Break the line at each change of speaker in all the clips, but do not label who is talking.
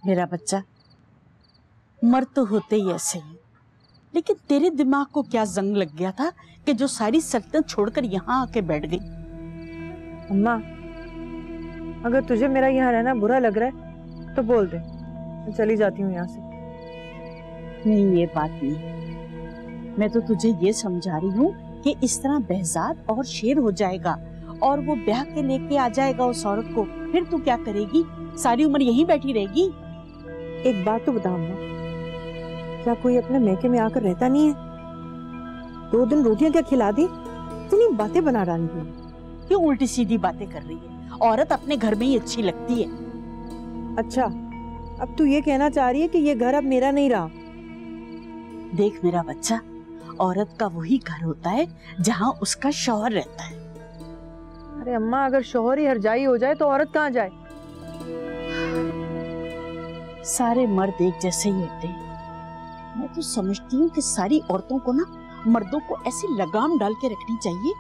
मेरा बच्चा, मर्द तो होते ही ऐसे ही, लेकिन तेरे दिमाग को क्या जंग लग गया था कि जो सारी सल्तनत छोड़कर यहाँ आके बैठ गई?
अम्मा, अगर तुझे मेरा यहाँ रहना बुरा लग रहा है तो बोल दे, मैं चली जाती हूँ यहाँ से।
नहीं, ये बात नहीं। मैं तो तुझे ये समझा रही हूँ कि इस तरह बहजाद और शेर हो जाएगा और वो ब्याह के लेके आ जाएगा उस औरत को, फिर तू क्या करेगी? सारी उम्र यहीं बैठी रहेगी?
एक बात तो बता अम्मा, क्या कोई अपने मैके में आकर रहता नहीं है? 2 दिन रोटियां क्या खिला दी? इतनी बातें बना डाली है।
क्यों उल्टी सीधी बातें कर रही है? औरत अपने घर में ही अच्छी लगती है।
अच्छा, अब तू ये कहना चाह रही है कि ये घर अब मेरा नहीं रहा?
देख मेरा बच्चा, औरत का वही घर होता है जहाँ उसका शौहर रहता है।
अरे अम्मा, अगर शौहर ही हरजाई हो जाए तो औरत कहाँ जाए?
सारे मर्द एक जैसे ही होते हैं। मैं तो समझती हूँ कि सारी औरतों को ना मर्दों को ऐसी लगाम डाल के रखनी चाहिए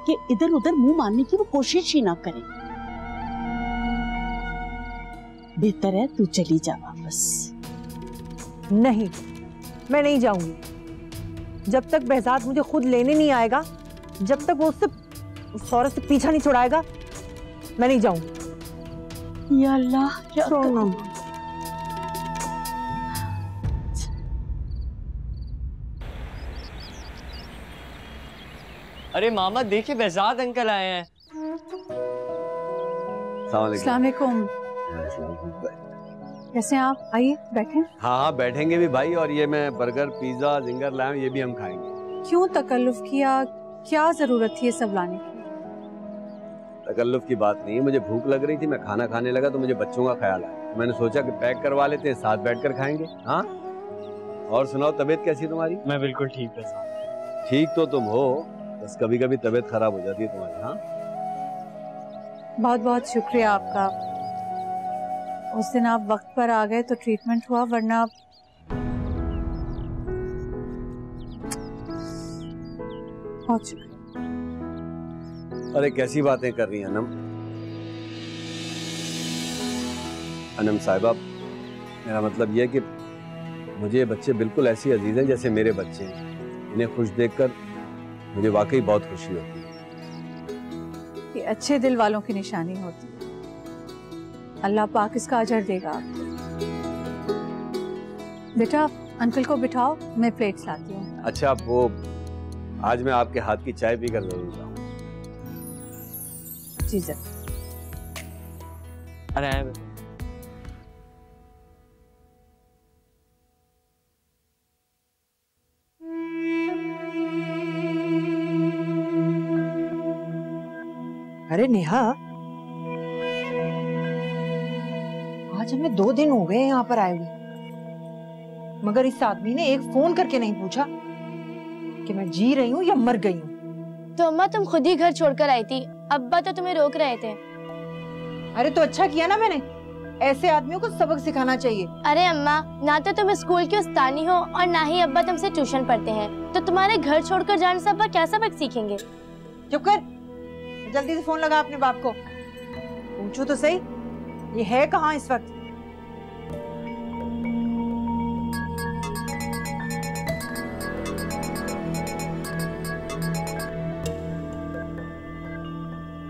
कि इधर उधर मुंह मारने की वो कोशिश ही ना करें। बेहतर है तू चली जा वापस।
नहीं, मैं नहीं जाऊंगी। जब तक बहजाद मुझे खुद लेने नहीं आएगा, जब तक वो उस औरत से पीछा नहीं छुड़ाएगा, मैं नहीं जाऊंगी।
या अल्लाह, क्या करूं?
अरे मामा देखिए, बहजाद अंकल आए हैं।
अस्सलाम वालेकुम। कैसे हैं आप? आइए बैठें।
हाँ हाँ बैठेंगे भी भाई, और ये मैं बर्गर पिज्जा जिंगर लाया हूं, ये भी हम खाएंगे।
क्यों तकल्लुफ किया? क्या जरूरत थी ये सब लाने की?
तकल्लुफ की बात नहीं है, मुझे भूख लग रही थी, मैं खाना खाने लगा तो मुझे बच्चों का ख्याल आया, मैंने सोचा कि पैक करवा लेते हैं, साथ बैठकर खाएंगे। हाँ, और सुनाओ, तबीयत कैसी है तुम्हारी?
मैं बिल्कुल ठीक है।
ठीक तो तुम हो, बस कभी कभी तबीयत खराब हो जाती है तुम्हारी। हाँ,
बहुत बहुत शुक्रिया आपका। उस दिन आप वक्त पर आ गए तो ट्रीटमेंट हुआ, वरना बहुत शुक्रिया।
अरे कैसी बातें कर रही हैं अनम साहिबा, मेरा मतलब यह है कि मुझे ये बच्चे बिल्कुल ऐसी अजीज हैं जैसे मेरे बच्चे हैं। इन्हें खुश देखकर मुझे वाकई बहुत खुशी होती है।
ये अच्छे दिल वालों की निशानी होती है। अल्लाह पाक इसका अजर देगा आपको। बेटा, अंकल को बिठाओ, मैं प्लेट्स लाती हूँ।
अच्छा, वो आज मैं आपके हाथ की चाय पीकर जरूर जाऊँ।
जी जरूर।
अरे
अरे नेहा, आज हमें 2 दिन हो गए यहाँ पर आए हुए, मगर इस आदमी ने एक फोन करके नहीं पूछा कि मैं जी रही हूँ या मर गई हूँ।
तो अम्मा, तुम खुद ही घर छोड़कर आई थी, अब्बा तो तुम्हें रोक रहे थे।
अरे तो अच्छा किया ना मैंने, ऐसे आदमियों को सबक सिखाना चाहिए।
अरे अम्मा, ना तो तुम स्कूल की उस्तानी हो और ना ही अब्बा तुमसे ट्यूशन पढ़ते हैं, तो तुम्हारे घर छोड़कर जाने से अब्बा क्या सबक सीखेंगे?
चुप कर, जल्दी से फोन लगा अपने बाप को, पूछो तो सही ये है कहाँ इस वक्त।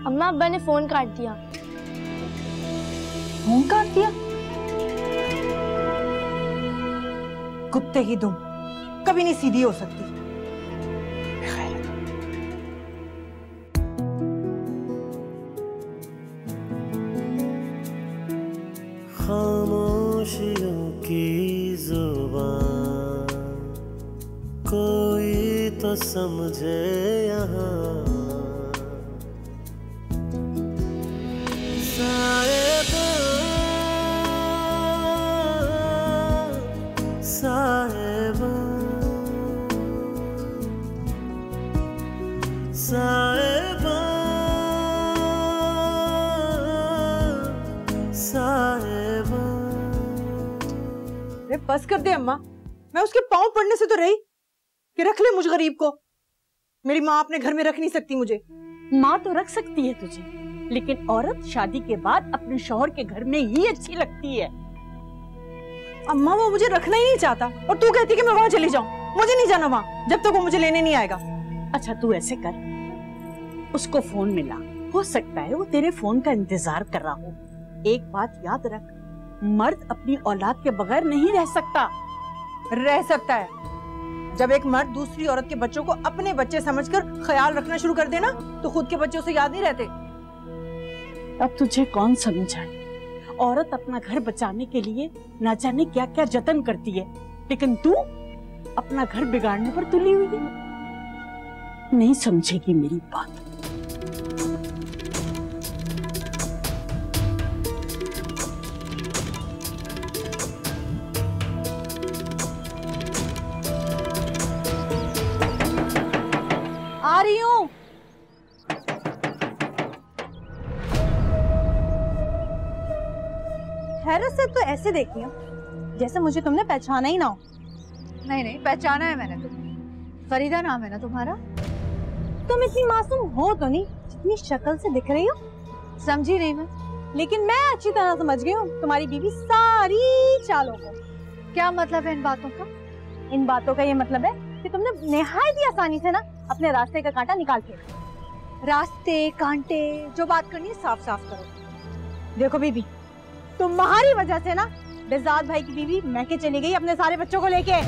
अम्मा, अब्बा ने फोन काट दिया।
फोन काट दिया? कुत्ते की दुम कभी नहीं सीधी हो सकती।
खामोशियों की जुबान कोई तो समझे यहाँ, साहिबा साहिबा साहिबा साहिबा।
अरे बस कर दे अम्मा, मैं उसके पाँव पड़ने से तो रही कि रख ले मुझ गरीब को। मेरी माँ अपने घर में रख नहीं सकती मुझे।
माँ तो रख सकती है तुझे, लेकिन औरत शादी के बाद अपने शौहर के घर में ही अच्छी लगती है।
अम्मा वो मुझे रखना ही नहीं चाहता और तू कहती कि मैं वहां चली जाऊं। मुझे नहीं जाना वहां जब तक वो मुझे लेने नहीं आएगा।
अच्छा तू ऐसे कर, उसको फोन मिला, हो सकता है वो तेरे फोन का इंतजार कर रहा हो। एक बात याद रख, मर्द अपनी औलाद के बगैर नहीं रह सकता।
रह सकता है। जब एक मर्द दूसरी औरत के बच्चों को अपने बच्चे समझकर ख्याल रखना शुरू कर देना तो खुद के बच्चे उसे याद नहीं रहते।
अब तुझे कौन समझाए, औरत अपना घर बचाने के लिए ना जाने क्या क्या जतन करती है, लेकिन तू अपना घर बिगाड़ने पर तुली हुई है। नहीं समझेगी मेरी बात।
आ रही हूँ। हैरत से तो ऐसे देखती हूँ जैसे मुझे तुमने पहचाना ही ना हो।
नहीं नहीं, पहचाना है मैंने तुम्हें। फरीदा नाम है ना तुम्हारा?
तुम इतनी मासूम हो तो नहीं जितनी शक्ल से दिख रही हो।
समझी नहीं मैं।
लेकिन मैं अच्छी तरह समझ गई हूँ तुम्हारी बीवी सारी चालों को।
क्या मतलब है इन बातों का?
इन बातों का ये मतलब है कि तुमने निहायत ही आसानी से ना अपने रास्ते का कांटा निकाल के।
रास्ते कांटे, जो बात करनी है साफ साफ करो।
देखो बीबी, तुम्हारी वजह से ना बेजाद भाई की बीवी मैके चली गई अपने सारे बच्चों को लेके।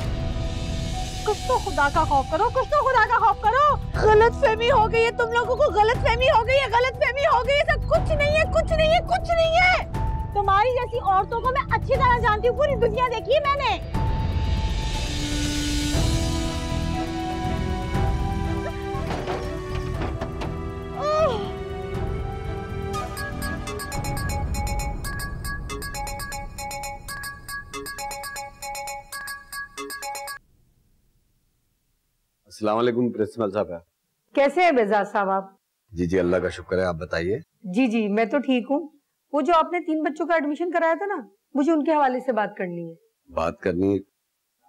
कुछ तो खुदा का खौफ करो, कुछ तो खुदा का खौफ करो। गलतफहमी हो गई है तुम लोगों को, गलतफहमी हो गई है, गलतफहमी हो गई है। सब कुछ नहीं है, कुछ नहीं है, कुछ नहीं है। तुम्हारी जैसी औरतों को मैं अच्छी तरह जानती हूँ, पूरी दुनिया देखी है मैंने।
अस्सलाम वालेकुम प्रिंसिपल साहब।
कैसे है बेजाद साहब आप?
जी जी अल्लाह का शुक्र है, आप बताइए।
जी जी मैं तो ठीक हूँ। वो जो आपने 3 बच्चों का एडमिशन कराया था ना, मुझे उनके हवाले से बात करनी है।
बात करनी है?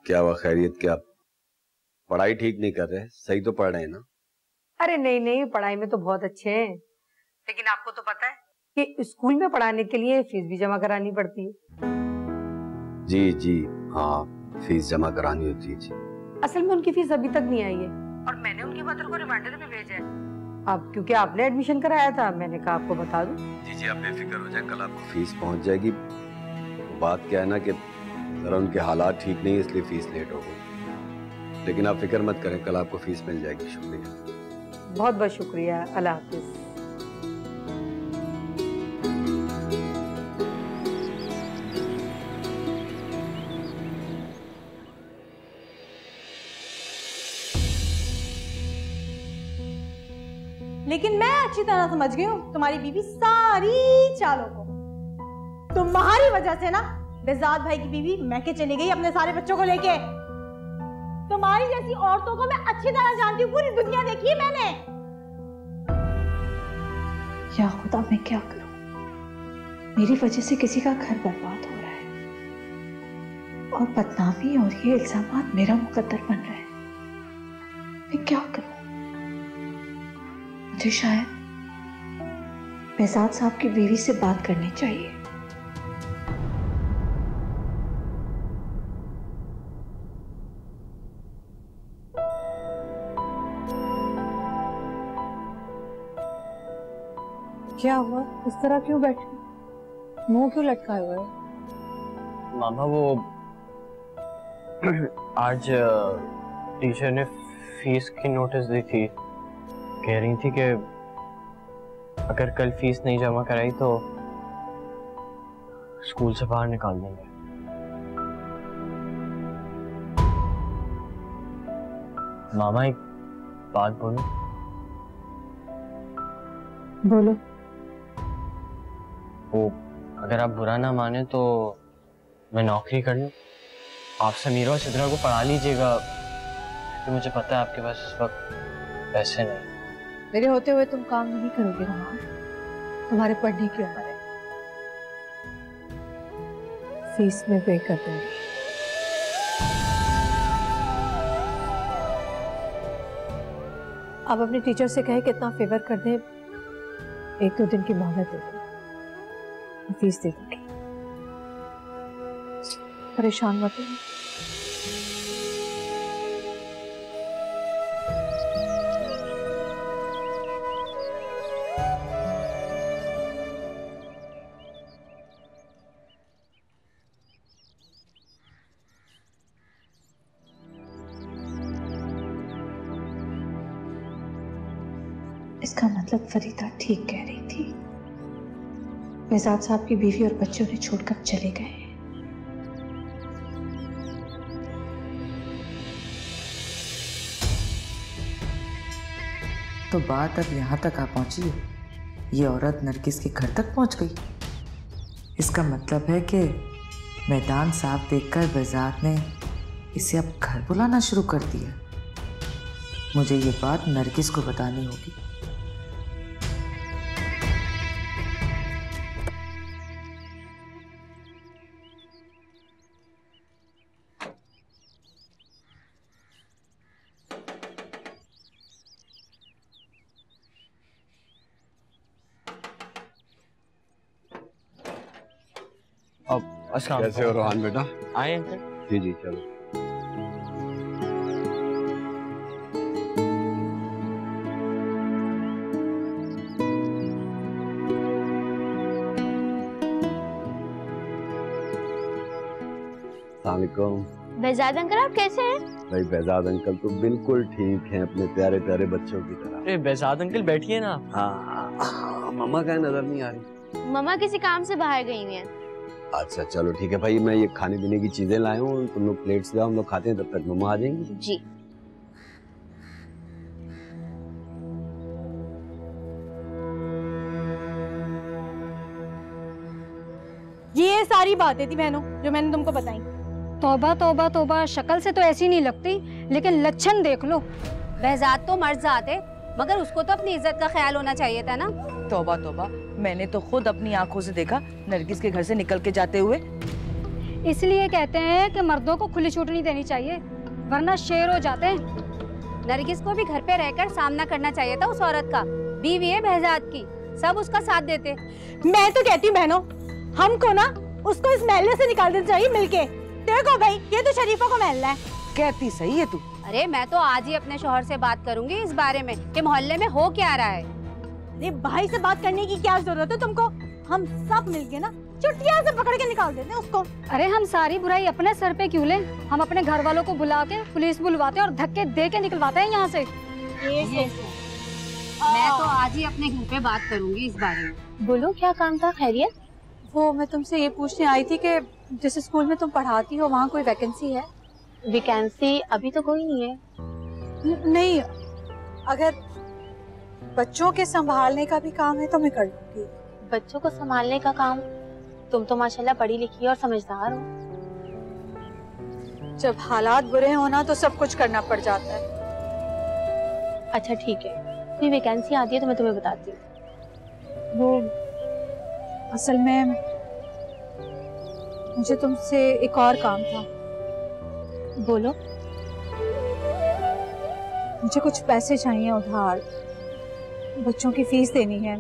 क्या हुआ, खैरियत क्या? पढ़ाई ठीक नहीं कर रहे? सही तो पढ़ रहे हैं ना?
अरे नहीं नहीं, पढ़ाई में तो बहुत अच्छे हैं, लेकिन आपको तो पता है कि स्कूल में पढ़ाने के लिए फीस भी जमा करानी पड़ती है।
जी जी हाँ, फीस जमा करानी होती है जी।
असल में उनकी फीस अभी तक नहीं आई है और मैंने उनके मदर को रिमाइंडर भी भेजा है। अब क्योंकि आपने एडमिशन कराया था, मैंने कहा आपको बता दूं।
जी जी आप बेफिक्र हो जाए, कल आपको फीस पहुंच जाएगी। बात क्या है ना कि जरा उनके हालात ठीक नहीं है, इसलिए फीस लेट हो गई, लेकिन आप फिक्र मत करें, कल आपको फीस मिल जाएगी। शुक्रिया,
बहुत बहुत शुक्रिया। अल्लाह हाफिज। लेकिन मैं अच्छी तरह समझ गई हूँ तुम्हारी बीवी सारी चालों को। तुम्हारी वजह से ना बेजाद भाई की बीवी मैके चली गई अपने सारे बच्चों को लेके। तुम्हारी जैसी औरतों को मैं अच्छी तरह जानती हूँ, पूरी दुनिया देखी है मैंने।
या खुदा मैं क्या करूं, मेरी वजह से किसी का घर बर्बाद हो रहा है और बदनामी और ये इल्जामात मेरा मुकद्दर बन रहे हैं। मैं क्या करूं? मुझे शायद बेजाद साहब की बीवी से बात करनी चाहिए।
क्या हुआ? इस तरह क्यों बैठे, मुंह क्यों लटकाए हुए हो?
मामा वो आज टीचर ने फीस की नोटिस दी थी, कह रही थी कि अगर कल फीस नहीं जमा कराई तो स्कूल से बाहर निकाल देंगे। मामा एक बात बोलो।
बोलो।
वो अगर आप बुरा ना माने तो मैं नौकरी कर लूं, आप समीरा और सिद्रा को पढ़ा लीजिएगा, क्योंकि मुझे पता है आपके पास इस वक्त पैसे नहीं।
मेरे होते हुए तुम काम नहीं करोगे रमान, तुम्हारे पढ़ने की उम्र है। फीस में पे कर दूंगी। अब अपने टीचर से कहे कितना फेवर कर दे, 1-2 दिन की मोहलत दे दो, फीस दे दूंगी। परेशान मत होइए।
इसका मतलब फरीदा ठीक कह रही थी, बेजाद साहब की बीवी और बच्चे उन्हें छोड़कर चले गए हैं।
तो बात अब यहाँ तक आ पहुंची है, ये औरत नरगिस के घर तक पहुंच गई। इसका मतलब है कि मैदान साफ देखकर बेजाद ने इसे अब घर बुलाना शुरू कर दिया। मुझे ये बात नरगिस को बतानी होगी।
अस्सलाम
कैसे हो रोहान बेटा?
आए अंकल।
जी जी चलो। अस्सलामुअलैकुम।
बेजाद अंकल आप कैसे हैं?
भाई बेजाद अंकल तो बिल्कुल ठीक हैं, अपने प्यारे प्यारे बच्चों की तरह।
अरे बेजाद अंकल बैठिए ना।
हाँ मम्मा का नजर नहीं आ रही।
मम्मा किसी काम से बाहर गई हुई हैं।
अच्छा चलो ठीक है भाई, मैं ये खाने पीने की चीजें लाया हूँ, तुम लोग प्लेट्स लाओ, हम लोग खाते हैं, तब तक मम्मा आ जाएंगी।
जी।
ये सारी बातें थी बहनों जो मैंने तुमको बताई।
तौबा तौबा तौबा, शक्ल से तो ऐसी नहीं लगती, लेकिन लक्षण देख लो।
बेजाद तो मर्द जात है, मगर उसको तो अपनी इज्जत का ख्याल होना चाहिए था ना।
तौबा तौबा, मैंने तो खुद अपनी आंखों से देखा नरगिस के घर से निकल के जाते हुए।
इसलिए कहते हैं कि मर्दों को खुली छूट नहीं देनी चाहिए, वरना शेर हो जाते हैं।
नरगिस को भी घर पे रहकर सामना करना चाहिए था उस औरत का। बीवी है बेजाद की, सब उसका साथ देते।
मैं तो कहती हूँ बहनों, हमको ना उसको इस महल्ले से निकाल देना चाहिए मिलके। देखो भाई, ये तो शरीफों को महल्ला है।
कहती सही है तू।
अरे मैं तो आज ही अपने शौहर से बात करूंगी इस बारे में कि मोहल्ले में हो क्या रहा है।
अरे भाई से बात करने की क्या जरूरत है तुमको? हम सब मिलके ना चुटिया से पकड़ के निकाल देते हैं उसको।
अरे हम सारी बुराई अपने सर पे क्यों लें? हम अपने घर वालों को बुला के पुलिस बुलवाते हैं और धक्के दे के निकलवाते हैं यहाँ से।
मैं तो आज ही अपने घर पे बात करूंगी इस बारे में।
बोलो क्या काम था? खैरियत?
वो मैं तुमसे ये पूछने आई थी कि जिस स्कूल में तुम पढ़ाती हो वहाँ कोई वैकेंसी है?
वैकेंसी अभी तो कोई नहीं है।
नहीं, अगर बच्चों के संभालने का भी काम है तो मैं कर लूंगी।
बच्चों को संभालने का काम? तुम तो माशाल्लाह पढ़ी लिखी और समझदार हो।
जब हालात बुरे हो ना तो सब कुछ करना पड़ जाता है।
अच्छा ठीक है, कोई वैकेंसी आती है तो मैं तुम्हें बताती हूँ।
वो असल में मुझे तुमसे एक और काम था।
बोलो।
मुझे कुछ पैसे चाहिए उधार, बच्चों की फीस देनी है।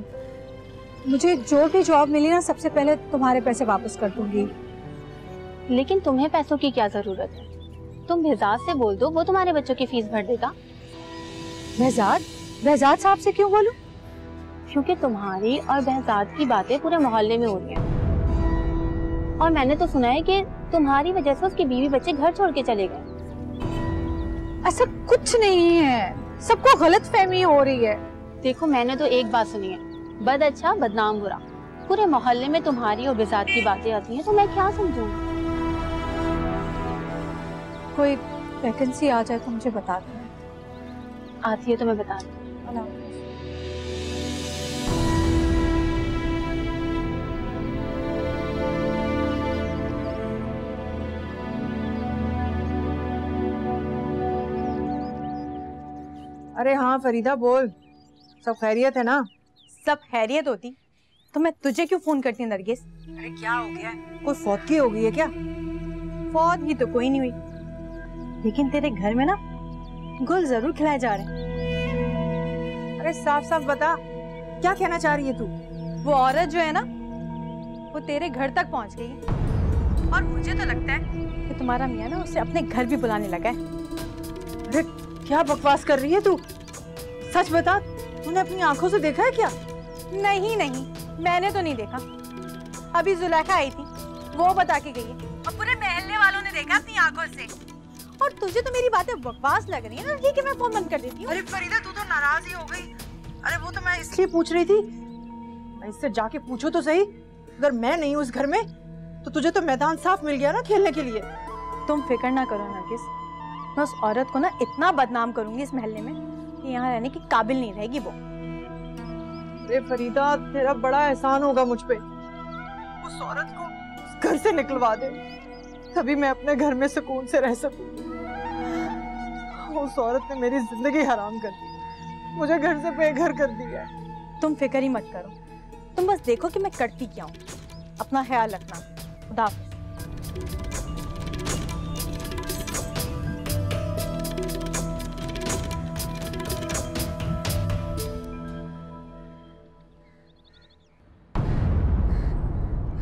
मुझे जो भी जॉब मिली ना, सबसे पहले तुम्हारे पैसे वापस कर दूंगी।
लेकिन तुम्हें पैसों की क्या जरूरत है? तुम बेजाद से बोल दो, वो तुम्हारे बच्चों की फीस भर देगा।
बेजाद साहब से क्यों बोलूं?
क्योंकि तुम्हारी और बेजाद की बातें पूरे मोहल्ले में हो रही हैं। और मैंने तो सुना है कि तुम्हारी वजह से उसकी बीवी बच्चे घर छोड़ के चले गए।
ऐसा कुछ नहीं है, सबको गलतफहमी हो रही है।
देखो मैंने तो एक बात सुनी है, बद अच्छा बदनाम बुरा। पूरे मोहल्ले में तुम्हारी और बेजाद की बातें आती हैं, तो मैं क्या समझूं?
कोई वैकेंसी आ जाए तो मुझे बता देना।
आती है तो मैं बता दूं।
अरे हाँ फरीदा बोल, सब खैरियत है ना?
सब खैरियत होती तो मैं तुझे क्यों फोन करती नरगिस?
अरे क्या हो गया? कोई फौतगी हो गई है क्या?
फौतगी तो कोई नहीं हुई, लेकिन तेरे घर में ना गुल जरूर खिलाए जा रहे हैं।
अरे साफ साफ बता, क्या कहना चाह रही है तू?
वो औरत जो है ना, वो तेरे घर तक पहुंच गई है। और मुझे तो लगता है कि तुम्हारा मियाँ ना उसे अपने घर भी बुलाने लगा है।
अरे क्या बकवास कर रही है तू? सच बता, तूने अपनी आंखों से देखा है क्या?
नहीं नहीं, मैंने तो नहीं देखा। अभी जुलेखा आई थी, वो बता के गई है, और पूरे मोहल्ले वालों ने देखा अपनी आंखों से। और तुझे तो मेरी बातें बकवास लग रही है ना? ठीक है, मैं फोन बंद कर देती हूँ।
अरे फरीदा, तू तो नाराज ही हो गई। अरे वो तो मैं इसलिए पूछ रही थी, मैं इससे जाके पूछो तो सही। अगर मैं नहीं हूँ उस घर में तो तुझे तो मैदान साफ मिल गया ना खेलने के लिए।
तुम फिक्र ना करो नरगिस, मैं उस औरत को ना इतना बदनाम करूंगी इस मोहल्ले में कि यहाँ रहने की काबिल नहीं रहेगी वो।
अरे फरीदा, तेरा बड़ा एहसान होगा मुझ पे। उस औरत को उस घर से निकलवा दे, तभी मैं अपने घर में सुकून से रह सकूं। उस औरत ने मेरी जिंदगी हराम कर दी, मुझे घर से बेघर कर दिया।
तुम फिक्र ही मत करो, तुम बस देखो कि मैं करती क्या हूँ। अपना ख्याल रखना। खुदा हाफिज।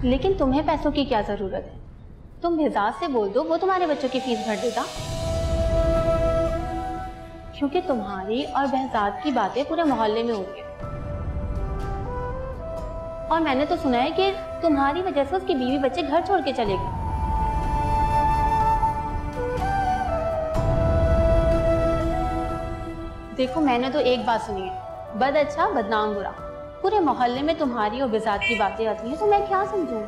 लेकिन तुम्हें पैसों की क्या जरूरत है? तुम बेहजाद से बोल दो, वो तुम्हारे बच्चों की फीस भर देगा। क्योंकि तुम्हारी और बेहजाद की बातें पूरे मोहल्ले में हो रही हैं। और मैंने तो सुना है कि तुम्हारी वजह से उसकी बीवी बच्चे घर छोड़ के चले गए। देखो, मैंने तो एक बात सुनी है, बद अच्छा बदनाम बुरा। पूरे मोहल्ले में तुम्हारी और बेहजाद की बातें आती हैं, तो मैं क्या समझूं?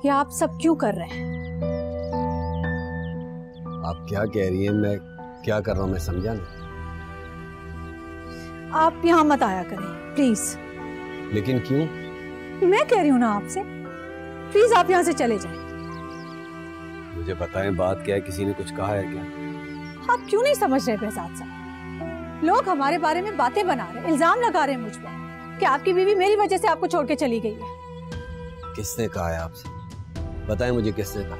ये आप सब क्यों कर रहे हैं?
आप क्या कह रही हैं? मैं क्या कर रहा हूं मैं समझा नहीं।
आप यहाँ मत आया करें प्लीज।
लेकिन क्यों?
मैं कह रही हूँ ना आपसे, प्लीज आप यहाँ से चले जाएं।
मुझे बताएं बात क्या है, किसी ने कुछ कहा है क्या?
आप क्यों नहीं समझ रहे बेहजाद साहब? लोग हमारे बारे में बातें बना रहे हैं, इल्जाम लगा रहे हैं मुझ पर कि आपकी बीवी मेरी वजह से आपको छोड़ के चली गई है।
किसने कहा है आपसे? बताएं मुझे, किसने कहा?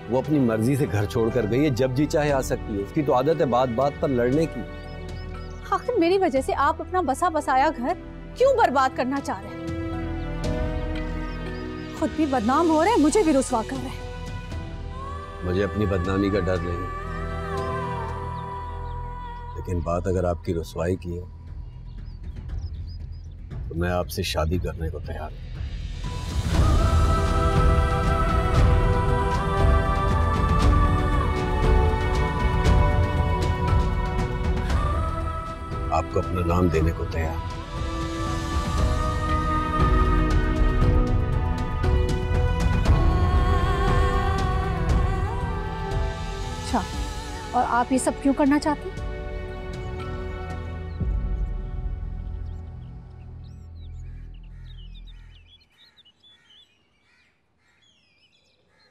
वो अपनी मर्जी से घर छोड़कर गई है, जब जी चाहे आ सकती है। उसकी तो आदत है बात बात पर लड़ने की।
आखिर मेरी वजह से आप अपना बसा बसाया घर क्यों बर्बाद करना चाह रहे हैं? खुद भी बदनाम हो रहे हैं, मुझे भी रुसवा कर रहे हैं।
मुझे अपनी बदनामी का डर नहीं, लेकिन बात अगर आपकी रुसवाई की है तो मैं आपसे शादी करने को तैयार हूं। आपको अपना नाम देने को तैयार।
अच्छा, और आप ये सब क्यों करना चाहते हैं?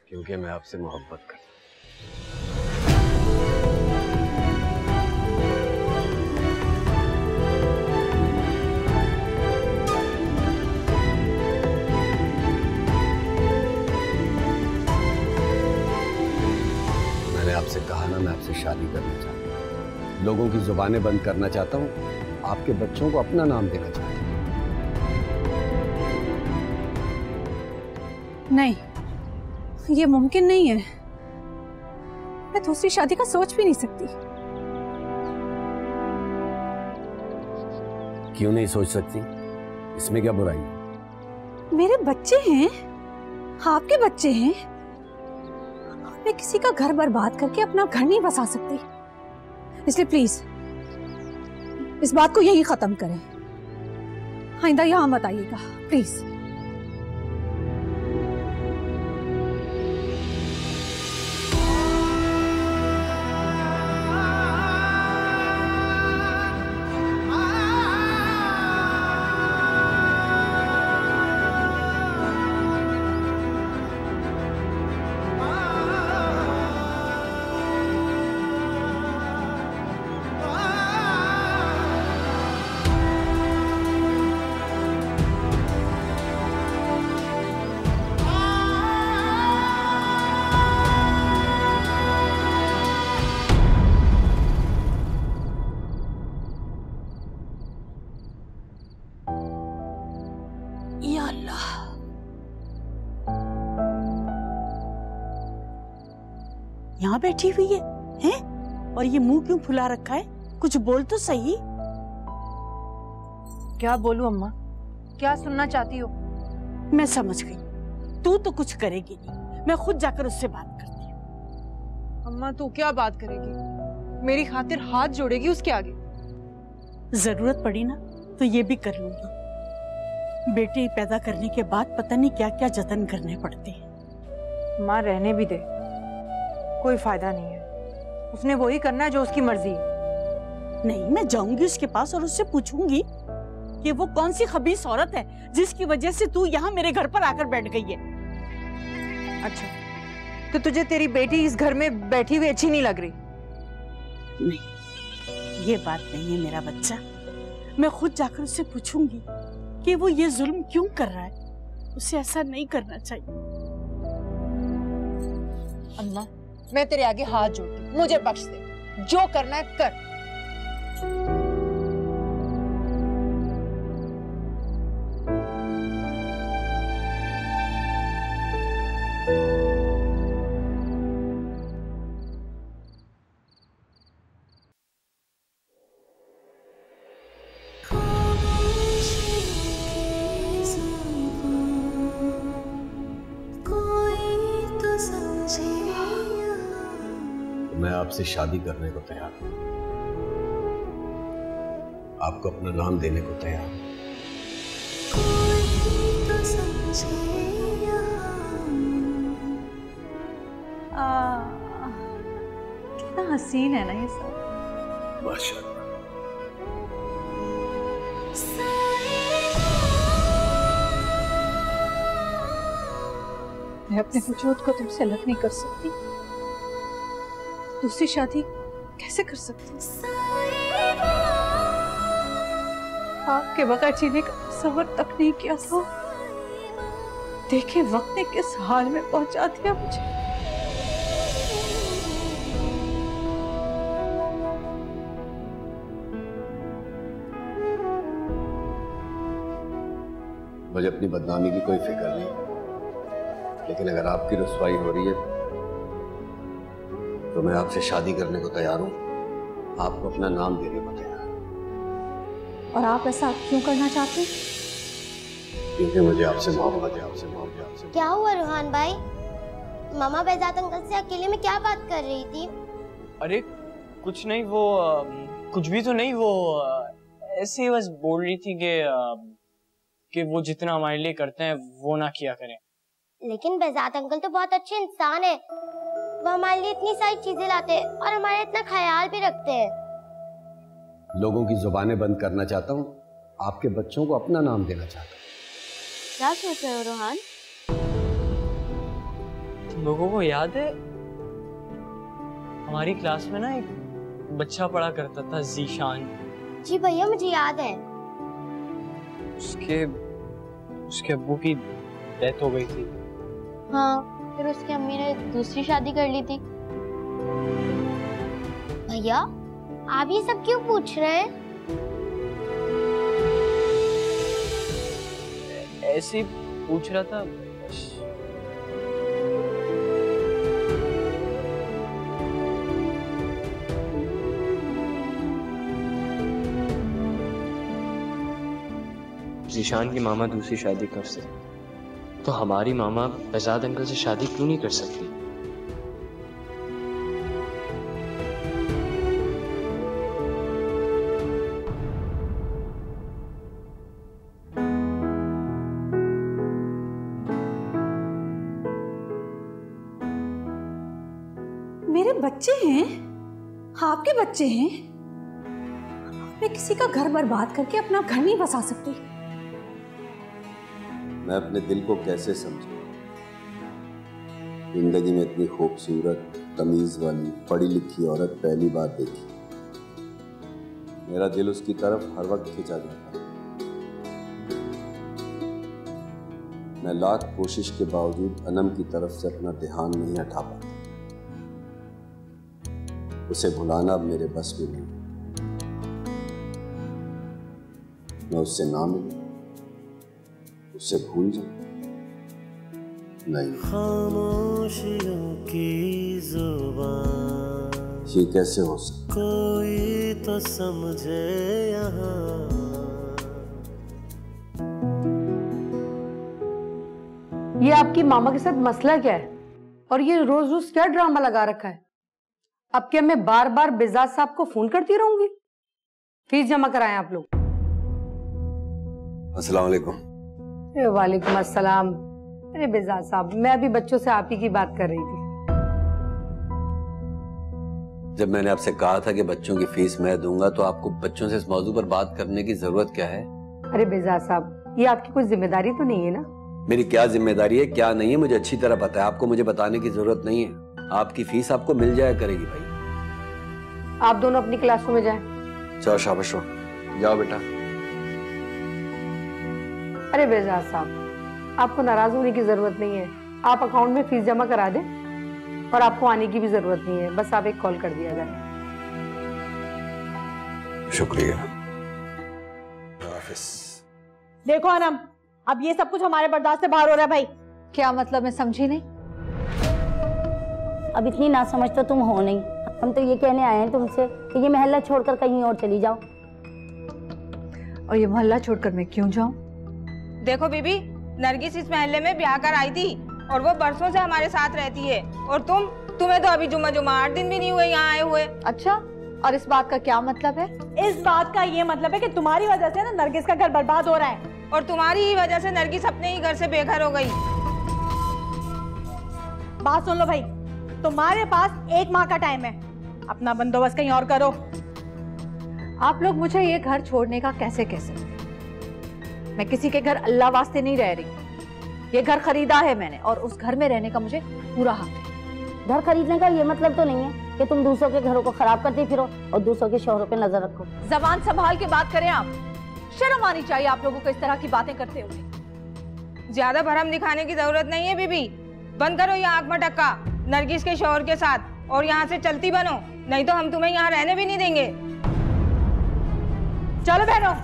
क्योंकि मैं आपसे मोहब्बत करता हूं। आपसे कहा ना, मैं आपसे शादी करना चाहता हूँ, लोगों की जुबानें बंद करना चाहता हूँ, आपके बच्चों को अपना नाम देना चाहता हूँ।
नहीं, ये मुमकिन नहीं है। मैं दूसरी शादी का सोच भी नहीं सकती।
क्यों नहीं सोच सकती? इसमें क्या बुराई है?
मेरे बच्चे हैं, आपके बच्चे हैं। मैं किसी का घर बर्बाद करके अपना घर नहीं बसा सकती, इसलिए प्लीज इस बात को यही खत्म करें। आइंदा यहाँ मत आइएगा प्लीज।
यहाँ बैठी हुई है, हैं? और ये मुंह क्यों फुला रखा है? कुछ बोल तो सही।
क्या बोलूं अम्मा? क्या सुनना चाहती हो?
मैं समझ गई, तू तो कुछ करेगी नहीं, मैं खुद जाकर उससे बात करती हूँ।
अम्मा तू क्या बात करेगी? मेरी खातिर हाथ जोड़ेगी उसके आगे?
जरूरत पड़ी ना तो ये भी कर लूंगी। बेटे पैदा करने के बाद पता नहीं क्या क्या जतन करने पड़ते हैं।
माँ रहने भी दे, कोई फायदा नहीं है। उसने वही करना है जो उसकी मर्जी है।
नहीं, मैं जाऊंगी उसके पास और उससे पूछूंगी कि वो कौन सी खबीस औरत है जिसकी वजह से तू यहाँ मेरे घर पर आकर बैठ गई है।
अच्छा, तो तुझे तेरी बेटी इस घर में बैठी हुई अच्छी नहीं लग रही?
नहीं, ये बात नहीं है मेरा बच्चा। मैं खुद जाकर उससे पूछूंगी कि वो ये जुल्म क्यों कर रहा है। उसे ऐसा नहीं करना चाहिए।
अम्मा मैं तेरे आगे हाथ जोड़ती हूँ, मुझे बख्श दे, जो करना है कर।
मैं आपसे शादी करने को तैयार हूं, आपको अपना नाम देने को तैयार हूं।
कितना हसीन है ना ये सब।
माशाअल्लाह।
मैं अपने वजूद को तुमसे अलग नहीं कर सकती, दूसरी शादी कैसे कर सकती? आपके बगैर जीने का तस्वर तक नहीं किया था। देखे वक्त ने किस हाल में पहुंचा दिया मुझे।
मुझे अपनी बदनामी की कोई फिक्र नहीं, लेकिन अगर आपकी रुसवाई हो रही है तो मैं आपसे शादी करने को तैयार हूं, आपको अपना नाम देने को तैयार हूं।
और आप ऐसा क्यों करना चाहते हैं?
क्योंकि मुझे आपसे मोहब्बत है, आपसे मोहब्बत है।
क्या हुआ रुहान भाई? मामा बेजात अंकल से अकेले में क्या बात कर रही थी?
अरे कुछ नहीं, वो कुछ भी तो नहीं, वो ऐसे ही बस बोल रही थी कि वो जितना हमारे लिए करते हैं वो ना किया करें।
लेकिन बेजात अंकल तो बहुत अच्छे इंसान है, वो हमारे लिए इतनी सारी चीजें लाते हैं और हमारा इतना ख्याल भी रखते हैं।
लोगों की जुबानें बंद करना चाहता हूँ, आपके बच्चों को अपना नाम देना चाहता हूँ।
क्या सोच रहे हो रोहान?
तुम लोगों को याद है हमारी क्लास में ना एक बच्चा पढ़ा करता था, जीशान?
जी भैया मुझे याद है।
उसके अब्बू की डेथ हो गई थी।
हाँ, फिर उसकी अम्मी ने दूसरी शादी कर ली थी।
भैया आप ये सब क्यों पूछ रहे हैं?
ऐसे ही पूछ रहा था। जीशान की मामा दूसरी शादी कर सकती, तो हमारी मामा बेजात अंकल से शादी क्यों नहीं कर सकती?
मेरे बच्चे हैं, आपके बच्चे हैं। मैं किसी का घर बर्बाद करके अपना घर नहीं बसा सकती।
मैं अपने दिल को कैसे समझूं? जिंदगी में इतनी खूबसूरत, तमीज वाली, पढ़ी लिखी औरत पहली बार देखी। मेरा दिल उसकी तरफ हर वक्त खिंचा जाता है। मैं लाख कोशिश के बावजूद अनम की तरफ से अपना ध्यान नहीं हटा पाता। उसे भुलाना अब मेरे बस में नहीं। मैं उससे ना मिलूं, उससे भूल जाऊं, नहीं।
खामोशियों की जुबान
ये कैसे हो सकता?
कोई तो समझे यहाँ।
ये आपकी मामा के साथ मसला क्या है? और ये रोज रोज क्या ड्रामा लगा रखा है? अब क्या मैं बार बार बेजाज साहब को फोन करती रहूंगी? फीस जमा कराएं आप लोग।
अस्सलाम वालेकुम।
वालेकुम अस्सलाम। अरे बेजाज साहब, मैं अभी बच्चों से आप ही की बात कर रही थी।
जब मैंने आपसे कहा था कि बच्चों की फीस मैं दूंगा, तो आपको बच्चों से इस मौजू पर बात करने की जरूरत क्या है?
अरे बेजाज साहब, ये आपकी कोई जिम्मेदारी तो नहीं है ना?
मेरी क्या जिम्मेदारी है क्या नहीं है मुझे अच्छी तरह पता है। आपको मुझे बताने की जरूरत नहीं है। आपकी फीस आपको मिल जाया करेगी भाई।
आप दोनों अपनी क्लासों में जाएं।
चलो शाबाश हो, जाओ बेटा।
अरे बेजाज साहब, आपको नाराज होने की जरूरत नहीं है। आप अकाउंट में फीस जमा करा दें और आपको आने की भी जरूरत नहीं है। बस आप एक कॉल कर दिया जाए।
शुक्रिया।
देखो अनम, अब ये सब कुछ हमारे बर्दाश्त से बाहर हो रहा है भाई।
क्या मतलब, मैं समझी नहीं।
अब इतनी ना समझ तो तुम हो नहीं। हम तो ये कहने आए हैं तुमसे कि ये मोहल्ला छोड़कर कहीं और चली जाओ।
और ये मोहल्ला छोड़कर मैं क्यों जाऊं?
देखो बीबी, नरगिस इस मोहल्ले में ब्याह कर आई थी और वो बरसों से हमारे साथ रहती है। और तुम्हें तो अभी जुम्मा 8 दिन भी नहीं हुए यहाँ आए हुए।
अच्छा, और इस बात का क्या मतलब है?
इस बात का ये मतलब है कि तुम्हारी वजह से ना नरगिस का घर बर्बाद हो रहा है।
और तुम्हारी ही वजह से नरगिस अपने ही घर से बेघर हो गई।
बात सुन लो भाई, तुम्हारे पास 1 माह का टाइम है, अपना बंदोबस्त कहीं और करो।
आप लोग मुझे ये घर छोड़ने का कैसे कह सकते? मैं किसी के घर अल्लाह वास्ते नहीं रह रही। ये घर खरीदा है मैंने और उस घर में रहने का मुझे पूरा हक है।
घर खरीदने का ये मतलब तो नहीं है कि तुम दूसरों के घरों को खराब करती फिरो और दूसरों के शौहरों पे नजर रखो।
जबान संभाल के बात करें आप। शर्म आनी चाहिए आप लोगों को इस तरह की बातें करते हुए।
ज्यादा भरम दिखाने की जरूरत नहीं है बीबी। बंद करो ये आंख मटक्का नरगिस के शौहर के साथ और यहाँ से चलती बनो, नहीं तो हम तुम्हें यहाँ रहने भी नहीं देंगे।
चलो बहनों,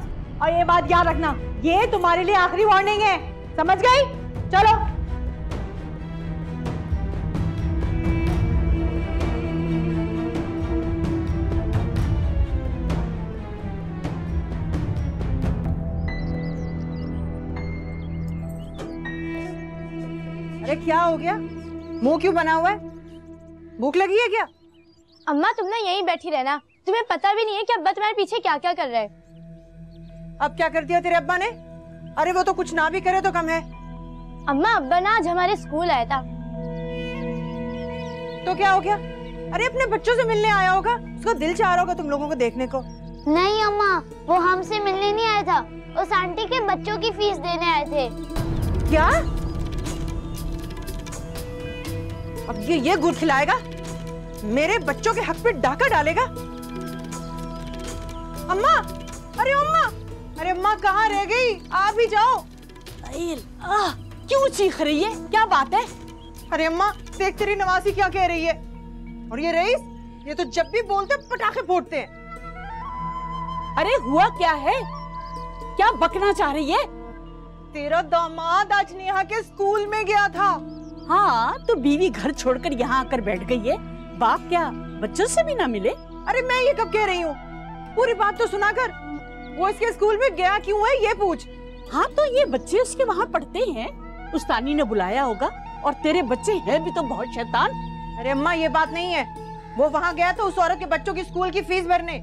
और ये बात याद रखना, ये तुम्हारे लिए आखिरी वार्निंग है, समझ गई? चलो।
अरे क्या हो गया? मुंह क्यों बना हुआ है? भूख लगी है क्या?
अम्मा तुम ना यहीं बैठी रहना, तुम्हें पता भी नहीं है कि अब्बा तुम्हारे पीछे क्या क्या कर रहे हैं।
अब क्या कर दिया तेरे अब्बा ने? अरे वो तो कुछ ना भी करे तो कम है।
अम्मा अब्बा ना आज हमारे स्कूल आया था।
तो क्या हो गया? अरे अपने बच्चों से मिलने आया होगा, उसका दिल चाह रहा होगा तुम लोगों को देखने को।
नहीं अम्मा, वो हमसे मिलने नहीं आया था, उस आंटी के बच्चों की फीस देने आए थे।
क्या? अब ये गुड़ खिलाएगा? मेरे बच्चों के हक पे डाका डालेगा? अम्मा, अरे अम्मा, अरे अम्मा कहाँ रह गई? आ भी जाओ।
क्यों चीख रही है? क्या बात है?
अरे अम्मा देख तेरी नवासी क्या कह रही है। और ये रईस, ये तो जब भी बोलते पटाखे फोड़ते हैं।
अरे हुआ क्या है? क्या बकना चाह रही है?
तेरा दामाद आज नेहा के स्कूल में गया था।
हाँ, तो बीवी घर छोड़कर यहाँ आकर बैठ गई है। बाप क्या बच्चों से भी ना मिले?
अरे मैं ये कब कह रही हूँ? पूरी बात तो सुना कर। वो इसके स्कूल में गया क्यों है ये पूछ।
हाँ तो ये बच्चे उसके वहाँ पढ़ते हैं, उस्तानी ने बुलाया होगा। और तेरे बच्चे हैं भी तो बहुत शैतान।
अरे अम्मा ये बात नहीं है, वो वहाँ गया तो उस औरत के बच्चों की स्कूल की फीस भरने।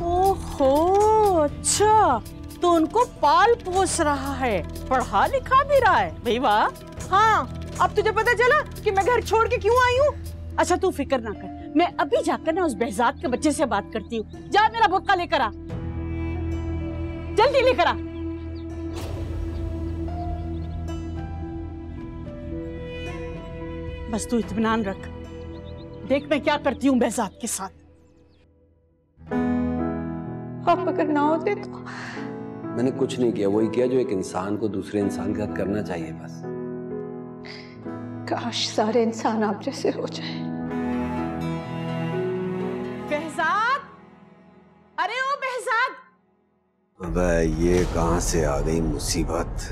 ओहो अच्छा, तो उनको पाल पोस रहा है, पढ़ा लिखा भी रहा है। भाई वाह।
हाँ, अब तुझे पता चला कि मैं घर छोड़ के क्यों आई हूँ।
अच्छा तू फिक्र ना कर, मैं अभी जाकर ना उस behzad के बच्चे से बात करती हूँ। जा मेरा बुक्का लेकर आ, जल्दी लेकर आ। बस तू इत्मीनान रख, देख मैं क्या करती हूँ behzad के साथ।
आप अगर ना होते तो।
मैंने कुछ नहीं किया, वही किया जो एक इंसान को दूसरे इंसान के साथ करना चाहिए बस।
काश सारे इंसान आप जैसे हो जाए।
behzad, अरे ओ behzad।
अबे ये कहां से आ गई मुसीबत।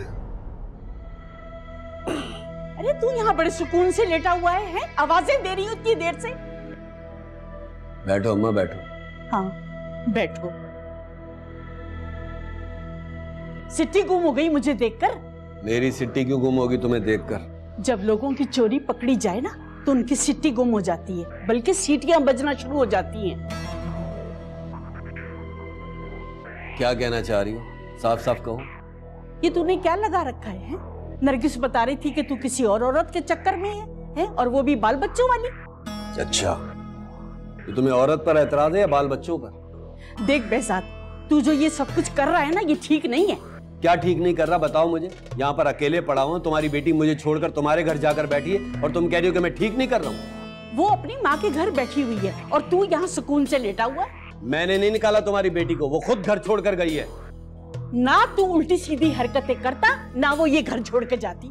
अरे तू यहाँ बड़े सुकून से लेटा हुआ है? आवाजें दे रही हूँ इतनी देर से।
बैठो अम्मा बैठो।
हाँ बैठो। सिट्टी गुम हो गई मुझे देखकर।
मेरी सिट्टी क्यों गुम होगी तुम्हें देखकर?
जब लोगों की चोरी पकड़ी जाए ना तो उनकी सिट्टी गुम हो जाती है, बल्कि सीटियां बजना शुरू हो जाती हैं।
क्या कहना चाह रही हो? साफ साफ कहो।
ये तूने क्या लगा रखा है? नरगिस बता रही थी कि तू किसी और औरत के चक्कर में है? और वो भी बाल बच्चों वाली।
अच्छा, तो तुम्हें औरत पर एतराज है या बाल बच्चों पर?
देख बेहजाद, तू जो ये सब कुछ कर रहा है ना, ये ठीक नहीं है।
क्या ठीक नहीं कर रहा बताओ मुझे? यहाँ पर अकेले पड़ा हूँ, तुम्हारी बेटी मुझे छोड़कर तुम्हारे घर जाकर बैठी है और तुम कह रही हो कि मैं ठीक नहीं कर रहा हूँ?
वो अपनी माँ के घर बैठी हुई है और तू यहाँ सुकून से लेटा हुआ।
मैंने नहीं निकाला तुम्हारी बेटी को, वो खुद घर छोड़कर गई है।
ना तू उल्टी सीधी हरकतें करता, ना वो ये घर छोड़ के जाती।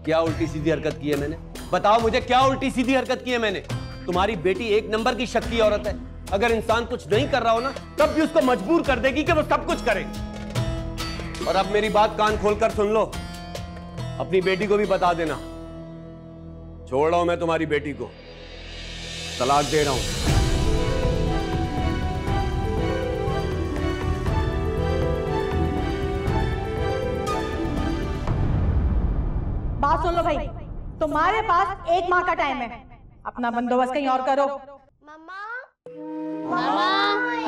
क्या उल्टी सीधी हरकत की है मैंने? बताओ मुझे, क्या उल्टी सीधी हरकत की है मैंने? तुम्हारी बेटी एक नंबर की शक्की औरत है। अगर इंसान कुछ नहीं कर रहा हो ना, तब भी उसको मजबूर कर देगी कि वो सब कुछ करे। और अब मेरी बात कान खोलकर सुन लो, अपनी बेटी को भी बता देना, छोड़ रहा हूं मैं तुम्हारी बेटी को, तलाक दे रहा हूं।
बात सुन लो भाई, तुम्हारे पास 1 माह का टाइम है, अपना बंदोबस्त कहीं और करो।
मामा।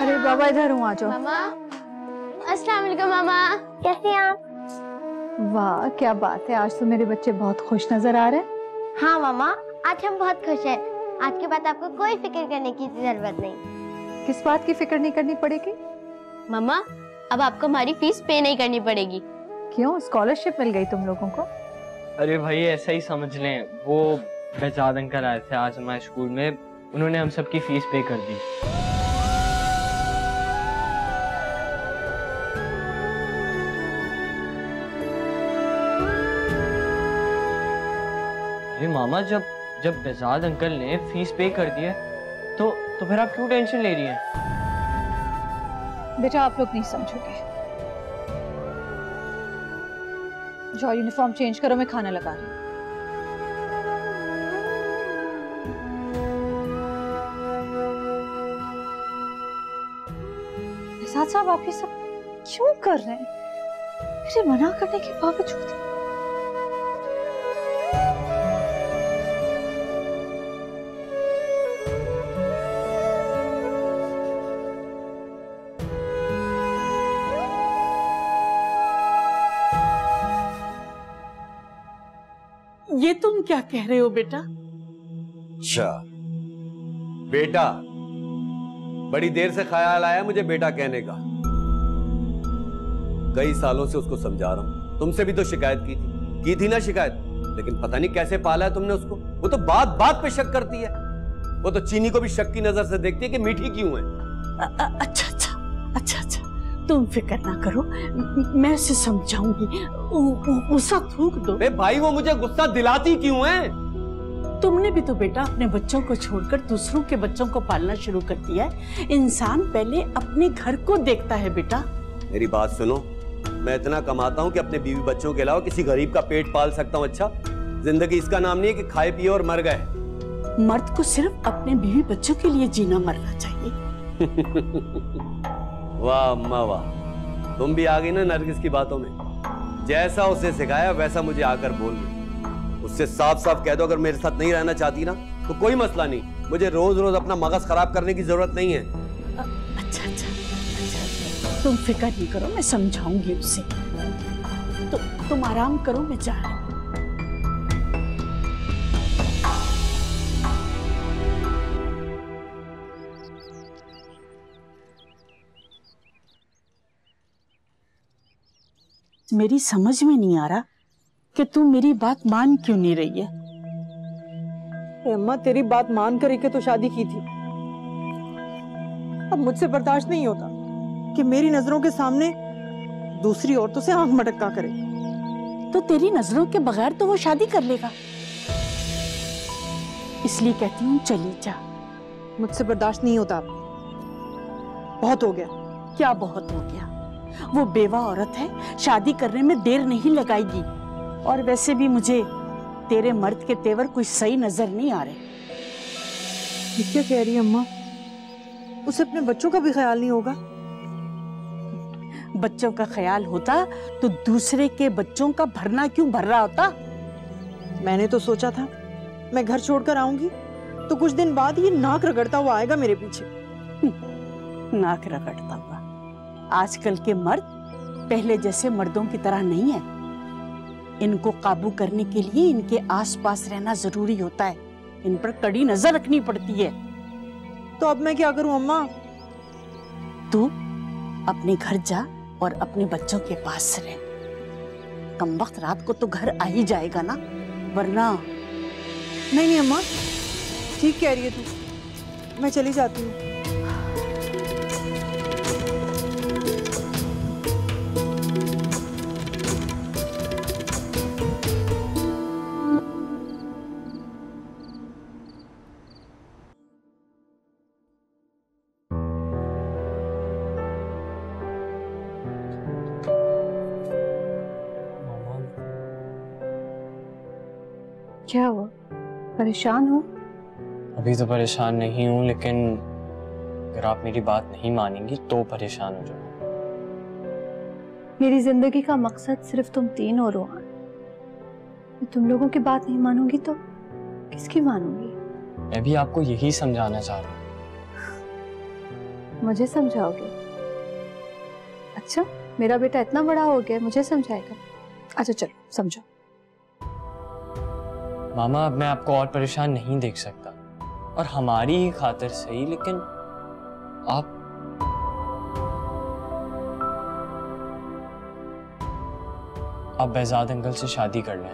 अरे बाबा इधर हूँ, आ जाओ।
मामा। अस्सलाम वालेकुम मामा, कैसे हैं आप?
वाह क्या बात है, आज तो मेरे बच्चे बहुत खुश नजर आ रहे हैं।
हाँ मामा, आज हम बहुत खुश हैं। आज के बाद आपको कोई फिक्र करने की जरूरत नहीं।
किस बात की फिक्र नहीं करनी पड़ेगी?
मामा, अब आपको हमारी फीस पे नहीं करनी पड़ेगी।
क्यों, स्कॉलरशिप मिल गई तुम लोगों को?
अरे भाई ऐसा ही समझ लें, वो बेहजाद अंकल आए थे आज हमारे स्कूल में, उन्होंने हम सबकी फीस पे कर दी। अरे मामा, जब बेहजाद अंकल ने फीस पे कर दी है तो फिर आप क्यों टेंशन ले रही हैं?
बेटा आप लोग नहीं समझोगे। जाओ यूनिफॉर्म चेंज करो, मैं खाना लगा रही हूँ। बेहजाद साहब आप ये सब क्यों कर रहे हैं? मेरे मना करने के बावजूद।
ये तुम क्या कह रहे हो बेटा?
अच्छा बेटा, बड़ी देर से ख्याल आया मुझे बेटा कहने का। कई सालों से उसको समझा रहा हूं, तुमसे भी तो शिकायत की थी ना शिकायत, लेकिन पता नहीं कैसे पाला है तुमने उसको। वो तो बात बात पे शक करती है, वो तो चीनी को भी शक की नजर से देखती है कि मीठी क्यों है।
अच्छा, तुम फिक्र ना करो, मैं उसे समझाऊंगी, गुस्सा थूक दो।
भाई वो मुझे गुस्सा दिलाती क्यों है?
तुमने भी तो बेटा अपने बच्चों को छोड़कर दूसरों के बच्चों को पालना शुरू कर दिया है। इंसान पहले अपने घर को देखता है बेटा।
मेरी बात सुनो, मैं इतना कमाता हूँ कि अपने बीवी बच्चों के अलावा किसी गरीब का पेट पाल सकता हूँ। अच्छा, जिंदगी इसका नाम नहीं है कि खाए पिए और मर गए।
मर्द को सिर्फ अपने बीवी बच्चों के लिए जीना मरना चाहिए।
वाह अम्मा वाह, तुम भी आ गई ना नरगिस की बातों में। जैसा उसे सिखाया वैसा मुझे आकर बोल गई। उससे साफ साफ कह दो अगर मेरे साथ नहीं रहना चाहती ना तो कोई मसला नहीं, मुझे रोज रोज अपना मगज खराब करने की जरूरत नहीं है।
अच्छा, तुम फिक्र नहीं करो, मैं समझाऊंगी उसे। तो तुम आराम करो, मैं जा रही हूँ। मेरी समझ में नहीं आ रहा कि तू मेरी बात मान क्यों नहीं रही है।
अम्मा तेरी बात मान कर ही के तो शादी की थी। अब मुझसे बर्दाश्त नहीं होता कि मेरी नजरों के सामने दूसरी औरतों से आंख मटका करे।
तो तेरी नजरों के बगैर तो वो शादी कर लेगा, इसलिए कहती हूँ चली जा।
मुझसे बर्दाश्त नहीं होता, बहुत हो गया।
क्या बहुत हो गया? वो बेवा औरत है, शादी करने में देर नहीं लगाएगी। और वैसे भी मुझे तेरे मर्द के तेवर कुछ सही नजर नहीं आ रहे।
ये क्या कह रही है अम्मा? उसे अपने बच्चों का भी ख्याल नहीं होगा?
बच्चों का ख्याल होता तो दूसरे के बच्चों का भरना क्यों भर रहा होता?
मैंने तो सोचा था मैं घर छोड़कर आऊंगी तो कुछ दिन बाद ये नाक रगड़ता हुआ आएगा मेरे पीछे।
नाक रगड़ता हुआ? आजकल के मर्द पहले जैसे मर्दों की तरह नहीं है। इनको काबू करने के लिए इनके आसपास रहना जरूरी होता है। इन पर कड़ी नजर रखनी पड़ती है।
तो अब मैं क्या करूं अम्मा?
तू अपने घर जा और अपने बच्चों के पास रह। कम वक्त रात को तो घर आ ही जाएगा ना, वरना।
नहीं नहीं अम्मा, ठीक कह रही है तू, मैं चली जाती हूँ।
क्या हुआ, परेशान हो?
अभी तो परेशान नहीं हूँ, लेकिन अगर आप मेरी बात नहीं मानेंगी तो परेशान हो जाऊंगा।
मेरी जिंदगी का मकसद सिर्फ तुम तीन हो रोहान। मैं तुम लोगों की बात नहीं मानूंगी तो किसकी मानूंगी?
मैं भी आपको यही समझाना चाह रहा हूँ।
मुझे समझाओगे? अच्छा, मेरा बेटा इतना बड़ा हो गया मुझे समझाएगा? अच्छा चलो समझो।
मामा, अब मैं आपको और परेशान नहीं देख सकता, और हमारी ही खातिर सही, लेकिन आप बेहजाद अंकल से शादी कर लें।